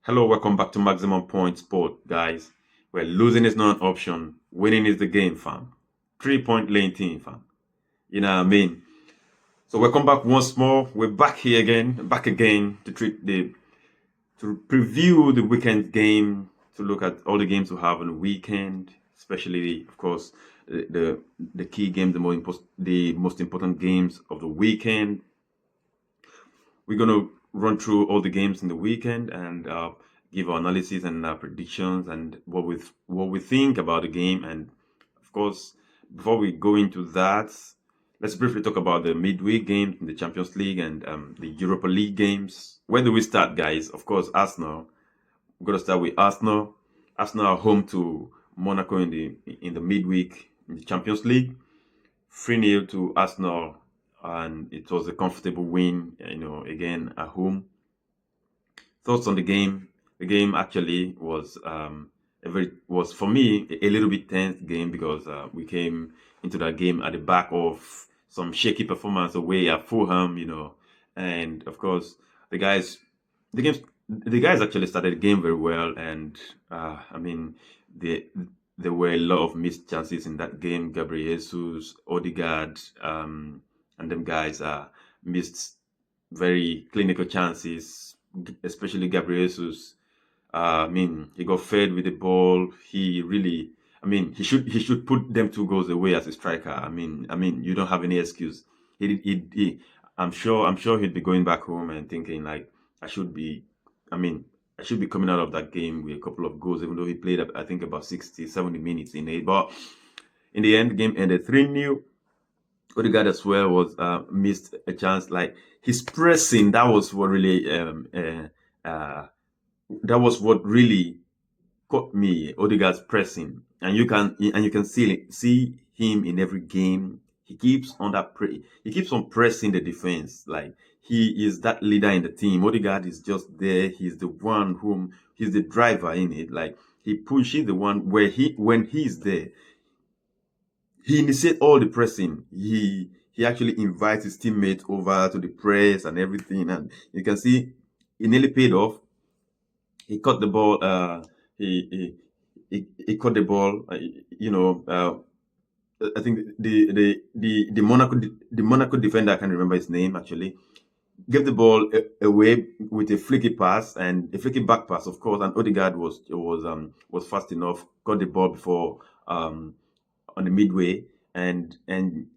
Hello, welcome back to Maximum Point Sport, guys. Where losing is not an option, winning is the game, fam. 3 point lane team, fam. You know what I mean? So welcome back once more. We're back here again, back again to preview the weekend game, to look at all the games we have on the weekend, especially, of course, the key games, the most important games of the weekend. We're gonna run through all the games in the weekend and give our analysis and predictions and what we think about the game. And of course, before we go into that, let's briefly talk about the midweek games in the Champions League and the Europa League games. Where do we start, guys? Of course, Arsenal. We're gonna start with Arsenal. Arsenal are home to Monaco in the midweek in the Champions League. 3-0 to Arsenal, and it was a comfortable win, again at home. Thoughts on the game? The game actually was for me a little bit tense game because we came into that game at the back of some shaky performance away at Fulham, and of course the guys, the games, the guys actually started the game very well, and I mean the there were a lot of missed chances in that game. Gabriel Jesus, Odegaard, and them guys missed very clinical chances, especially Gabriel Jesus. He got fed with the ball. He really, he should put them 2 goals away as a striker. You don't have any excuse. He I'm sure he'd be going back home and thinking like, I should be, I mean, I should be coming out of that game with a couple of goals, even though he played, I think, about 60, 70 minutes in it. But in the end, the game ended 3-0. Odegaard as well was missed a chance. Like his pressing, that was what really caught me. Odegaard's pressing, and you can see him in every game. He keeps on he keeps on pressing the defense. Like he is that leader in the team. Odegaard is just there. He's the one whom he's the driver in it. Like he pushes the one where when he's there, he initiates all the pressing. He actually invites his teammates over to the press and everything, and you can see it nearly paid off. He caught the ball. He caught the ball. I think the Monaco defender, I can't remember his name actually, gave the ball away with a flicky pass and a flicky back pass, of course. And Odegaard was fast enough, got the ball before on the midway and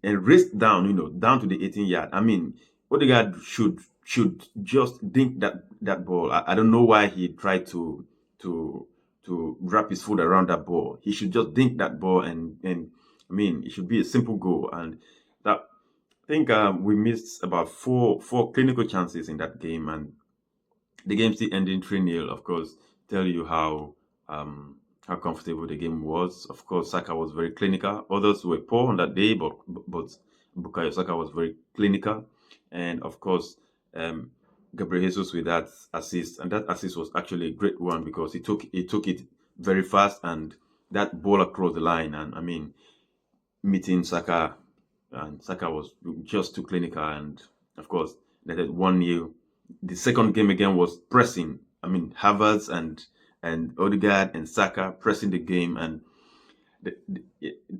raced down, down to the 18 yard. Odegaard should just dink that ball. I don't know why he tried to wrap his foot around that ball. He should just dink that ball and it should be a simple goal. And that I think we missed about four clinical chances in that game, and the game still ending 3-0. Of course, tell you how comfortable the game was. Of course, Saka was very clinical. Others were poor on that day, but Bukayo Saka was very clinical, and of course, Gabriel Jesus with that assist, and that assist was actually a great one because he took it very fast and that ball across the line, and meeting Saka, and Saka was just too clinical, and of course, that had 1-0. The second game again was pressing. Havertz and Odegaard and Saka pressing the game, and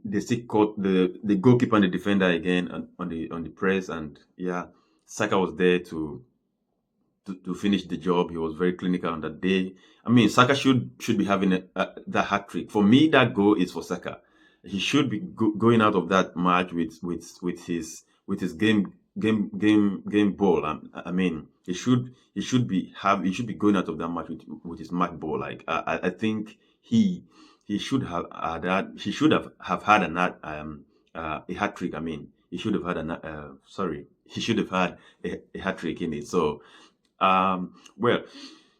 they still caught the goalkeeper and the defender again on the press, and yeah, Saka was there to finish the job. He was very clinical on that day. Saka should be having that hat trick. For me, that goal is for Saka. He should be going out of that match with his game ball. He should be going out of that match with his match ball. Like I think he should have had a hat trick. He should have had he should have had a hat trick in it. So well,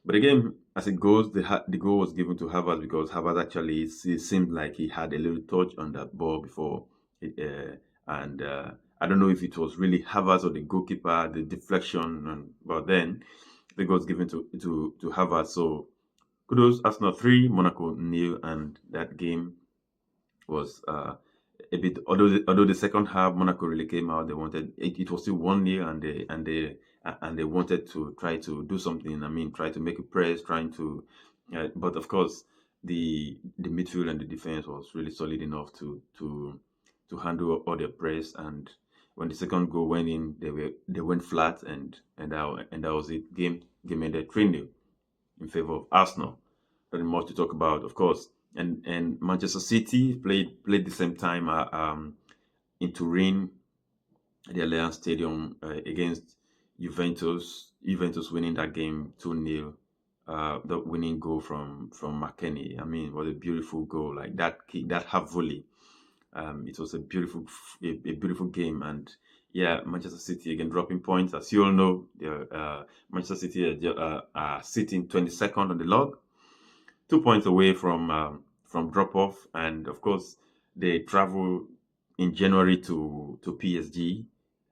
but again, as it goes, the goal was given to Havertz because Havertz actually seemed like he had a little touch on that ball before and I don't know if it was really Havertz or the goalkeeper, the deflection, but then the goal was given to Havertz. So kudos, Arsenal 3, Monaco 0, and that game was a bit. Although the second half, Monaco really came out. They wanted it was still 1-0, and they wanted to try to do something. I mean, try to make a press, trying to. But of course, the midfield and the defense was really solid enough to handle all their press. And when the second goal went in, they went flat, and that was it. Game ended 3-0 in favor of Arsenal. Very much to talk about, of course. And Manchester City played the same time in Turin at the Allianz Stadium against Juventus. Juventus winning that game 2-0. The winning goal from McKennie. I mean, what a beautiful goal! Like that kick, that half volley. It was a beautiful game, and yeah, Manchester City again dropping points. As you all know, Manchester City are sitting 22nd on the log, 2 points away from drop off, and of course they travel in January to PSG.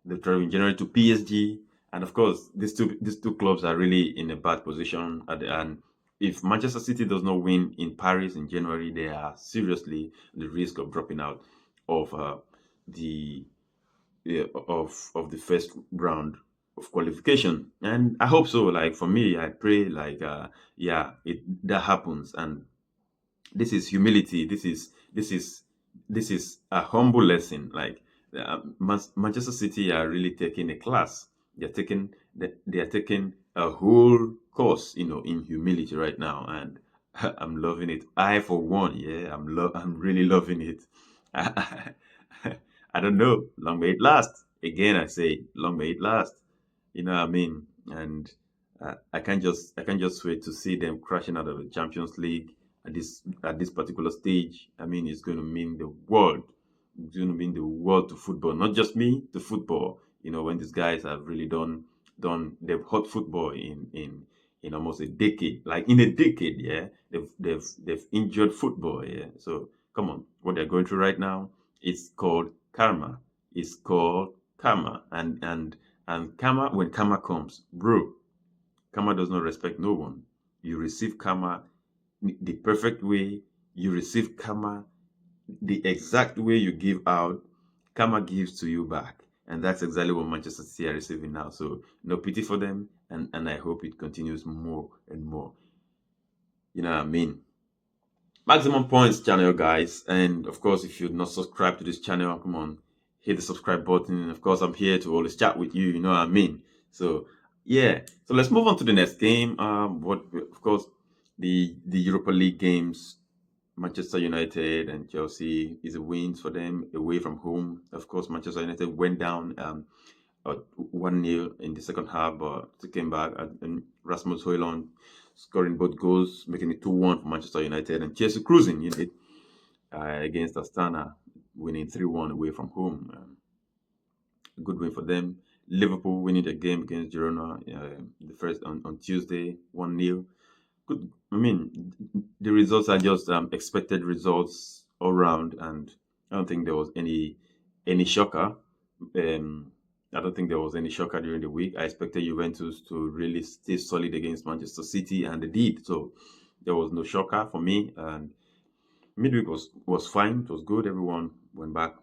They travel in January to PSG, and of course these two clubs are really in a bad position. And if Manchester City does not win in Paris in January, they are seriously the risk of dropping out of the of the first round of qualification. And I hope so. Like for me, I pray like yeah, it that happens. And this is humility. This is a humble lesson. Like Manchester City are really taking a class. They are taking a whole course, in humility right now, and I'm loving it. I for one, yeah, I'm really loving it. I don't know. Long may it last. Again, I say, long may it last. You know what I mean? And I can't just wait to see them crashing out of the Champions League at this particular stage. I mean, it's going to mean the world. It's going to mean the world to football, not just me to football. When these guys have really they've hot football in almost a decade, like in a decade, yeah. They've injured football, yeah. So come on, what they're going through right now, it's called karma. It's called karma, and karma, when karma comes, bro, karma does not respect no one. You receive karma the perfect way. You receive karma the exact way you give out. Karma gives to you back. And that's exactly what Manchester City are receiving now. So no pity for them. And I hope it continues more and more. You know what I mean? Maximum Points channel, guys. And of course, if you're not subscribed to this channel, come on, hit the subscribe button. And of course, I'm here to always chat with you. You know what I mean? So yeah. So let's move on to the next game. Of course, the Europa League games. Manchester United and Chelsea is a win for them away from home. Of course, Manchester United went down 1-0 in the second half, but they came back, and Rasmus Højlund scoring both goals, making it 2-1 for Manchester United, and Chelsea cruising against Astana, winning 3-1 away from home. A good win for them. Liverpool winning the game against Girona, the first on Tuesday, 1-0. Good. I mean, the results are just expected results all round, and I don't think there was any shocker. I don't think there was any shocker during the week. I expected Juventus to really stay solid against Manchester City, and they did. So there was no shocker for me. And midweek was fine. It was good. Everyone went back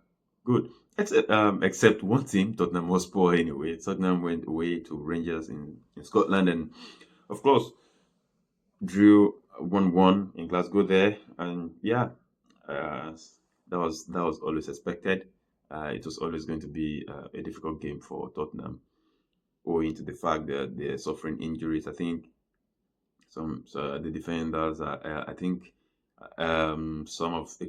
good, except one team, Tottenham Hotspur. Anyway, Tottenham went away to Rangers in Scotland, and of course drew 1-1 in Glasgow there, and yeah, uh, that was always expected. It was always going to be a difficult game for Tottenham, owing to the fact that they're suffering injuries. I think the defenders are. I think a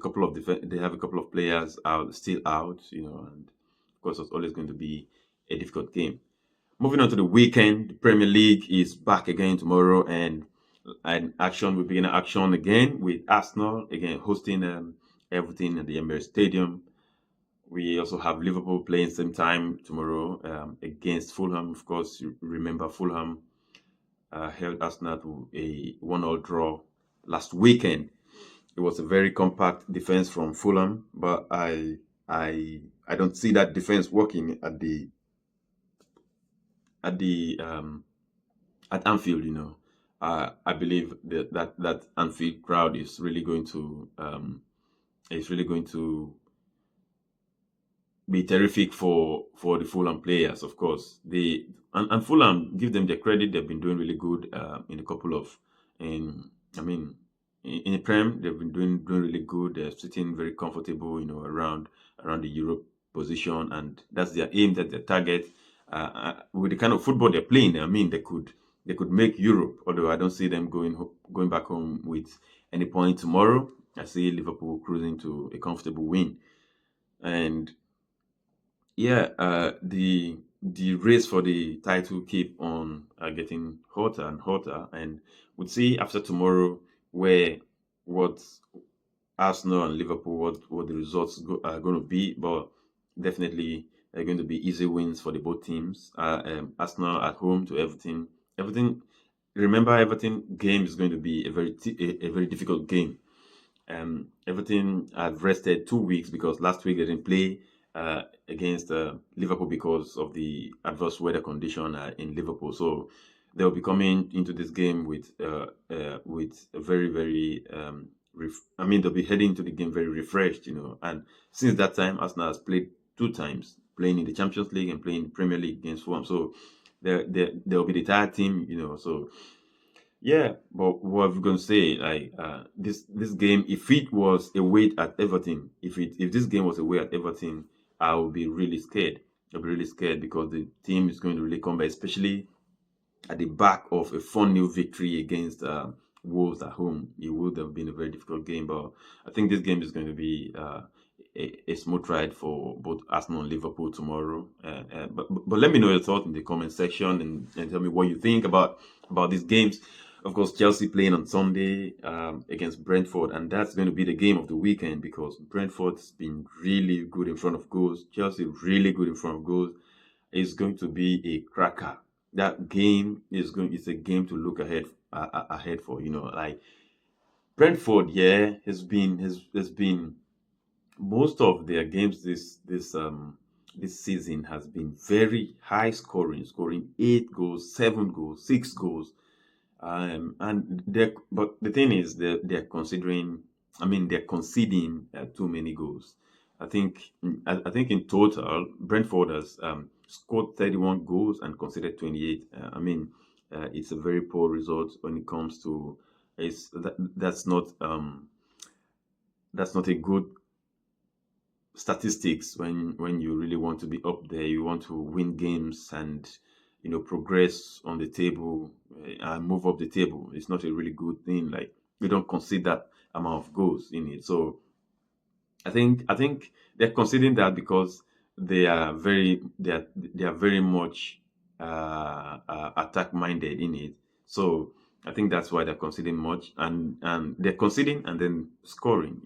couple of they have a couple of players out still out. And of course it's always going to be a difficult game. Moving on to the weekend, the Premier League is back again tomorrow, and action will begin action again with Arsenal again hosting everything at the Emirates Stadium. We also have Liverpool playing same time tomorrow against Fulham. Of course, you remember Fulham held Arsenal to a 1-1 draw last weekend. It was a very compact defense from Fulham, but I don't see that defense working at Anfield. I believe that Anfield crowd is really going to be terrific for the Fulham players, of course. And Fulham, give them the credit, they've been doing really good in a couple of in I mean in the Prem, they've been doing really good. They're sitting very comfortable, around the Europe position, and that's their aim, that's their target. With the kind of football they're playing, I mean, they could make Europe. Although I don't see them going back home with any point tomorrow. I see Liverpool cruising to a comfortable win, and yeah, the race for the title keep on getting hotter and hotter, and we'll see after tomorrow where what Arsenal and Liverpool what the results are going to be, but definitely are going to be easy wins for the both teams. Arsenal at home to Everton. Everton, remember Everton game is going to be a very difficult game. Everton have rested 2 weeks because last week they didn't play against Liverpool because of the adverse weather condition in Liverpool. So they'll be coming into this game with a very very I mean they'll be heading into the game very refreshed, And since that time, Arsenal has played 2 times, playing in the Champions League and playing in the Premier League against Fulham. So they'll be the tired team, So yeah, but what we're gonna say, like this game, if it was away at Everton, if this game was away at Everton, I would be really scared. I'll be really scared because the team is going to really come back, especially at the back of a 4-0 victory against Wolves at home. It would have been a very difficult game, but I think this game is going to be a smooth ride for both Arsenal and Liverpool tomorrow. But let me know your thoughts in the comment section, and tell me what you think about these games. Of course, Chelsea playing on Sunday against Brentford, and that's going to be the game of the weekend because Brentford's been really good in front of goals. Chelsea really good in front of goals. It's going to be a cracker. That game is a game to look ahead for. Like Brentford, yeah, has been most of their games this season has been very high scoring 8 goals, 7 goals, 6 goals. But the thing is, they're considering. I mean, they're conceding too many goals. I think in total, Brentford has scored 31 goals and conceded 28. I mean, it's a very poor result when it comes to. That's not a good statistics when you really want to be up there. You want to win games and progress on the table and move up the table. It's not a really good thing. Like you don't concede that amount of goals in it. So I think they're considering that because they are very much attack minded in it. So I think that's why they're conceding much, and they're conceding and then scoring.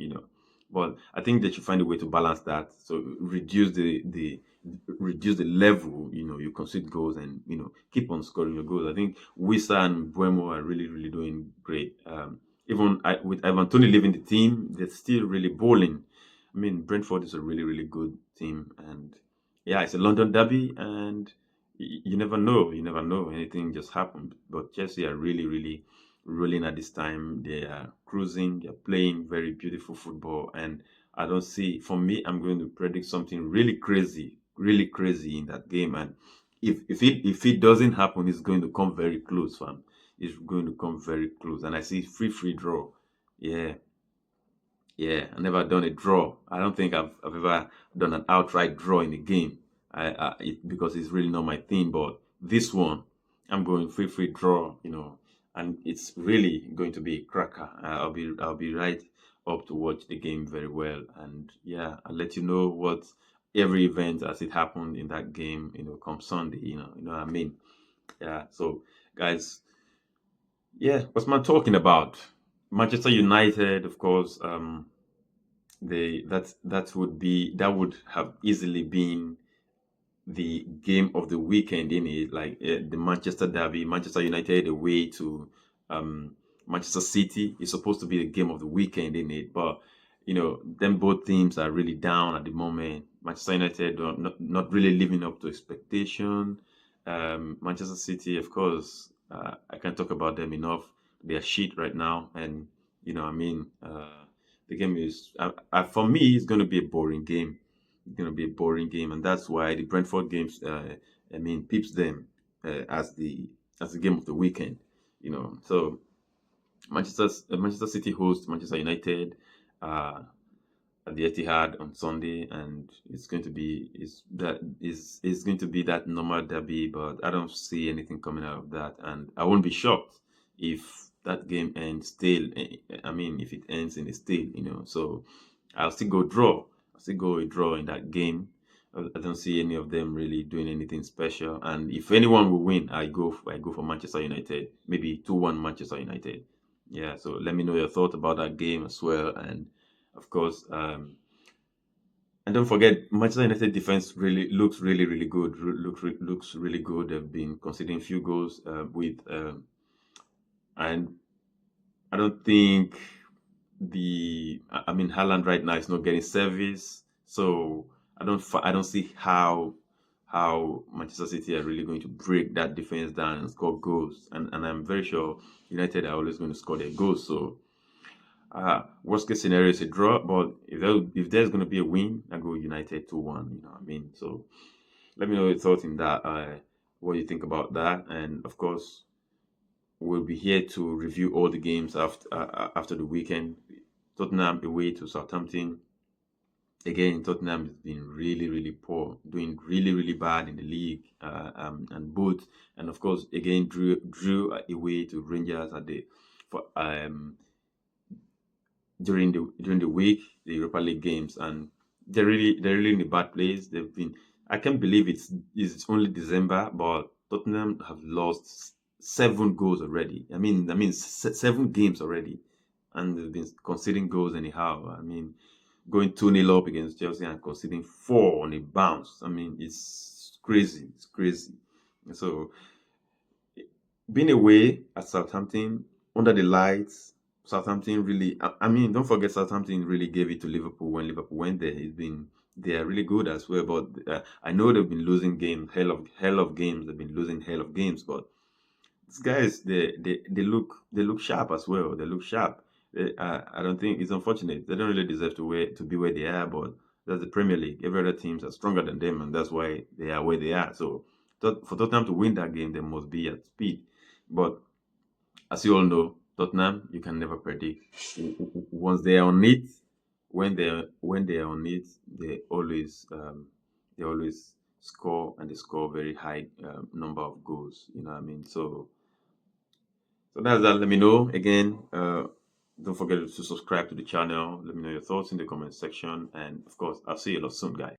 But I think they should find a way to balance that. So reduce the level. You concede goals and keep on scoring your goals. I think Wissa and Buemo are really really doing great. Even with Ivan Tony leaving the team, they're still really bowling. I mean, Brentford is a really, really good team, and yeah, it's a London derby, and you never know. You never know. Anything just happened. But Chelsea are really, really rolling at this time. They are cruising. They're playing very beautiful football, and I don't see. For me, I'm going to predict something really crazy in that game. And if it doesn't happen, it's going to come very close, fam. It's going to come very close, and I see free draw. Yeah, yeah, I never done a draw. I don't think I've ever done an outright draw in a game. Because it's really not my thing. But this one, I'm going free draw. And it's really going to be a cracker. I'll be right up to watch the game very well. And yeah, I'll let you know what every event as it happened in that game. Come Sunday. You know what I mean. Yeah. So guys, yeah, what's man talking about? Manchester United, of course. That would have easily been the game of the weekend in it, like the Manchester derby, Manchester United away to Manchester City is supposed to be the game of the weekend in it, but them both teams are really down at the moment. Manchester United are not really living up to expectation. Manchester City, of course, I can't talk about them enough. They're shit right now, and I mean, the game is for me, it's going to be a boring game going to be a boring game, and that's why the Brentford games, peeps them as the game of the weekend. So Manchester City host Manchester United. Uh, at the Etihad on Sunday, and it's going to be that normal derby, but I don't see anything coming out of that, and I won't be shocked if that game ends still. If it ends in a still, so I'll still go draw. I'll still go a draw in that game. I don't see any of them really doing anything special, and if anyone will win, I go for Manchester United, maybe 2-1 Manchester United. Yeah, so let me know your thoughts about that game as well, and of course, and don't forget, Manchester United defense really looks really, really good. Looks really good. They've been conceding few goals and I don't think Haaland right now is not getting service, so I don't see how Manchester City are really going to break that defense down and score goals. And I'm very sure United are always going to score their goals. So worst case scenario is a draw, but if there's going to be a win, I go United 2-1. You know what I mean? So let me know your thoughts in that. What you think about that, and of course, we'll be here to review all the games after the weekend. Tottenham away to Southampton. Again, Tottenham has been really, really poor, doing really, really bad in the league, and of course, again, drew away to Rangers at the for during the week, the Europa League games, and they're really in a bad place. They've been I can't believe it's only December, but Tottenham have lost 7 goals already. Seven games already, and they've been conceding goals anyhow. Going 2-0 up against Chelsea and conceding four on a bounce. It's crazy. It's crazy. So being away at Southampton under the lights, Southampton really. Don't forget Southampton really gave it to Liverpool when Liverpool went there. They are really good as well, but I know they've been losing games, hell of games. They've been losing hell of games, but these guys they look sharp as well. They look sharp. I don't think it's unfortunate. They don't really deserve to be where they are, but that's the Premier League. Every other teams are stronger than them, and that's why they are where they are. So for Tottenham to win that game, they must be at speed. But as you all know, Tottenham you can never predict. Once they are on it, when they are on it, they always score, and they score very high number of goals. You know what I mean? So that's that. Let me know again. Don't forget to subscribe to the channel. Let me know your thoughts in the comment section, and of course, I'll see you a lot soon, guys.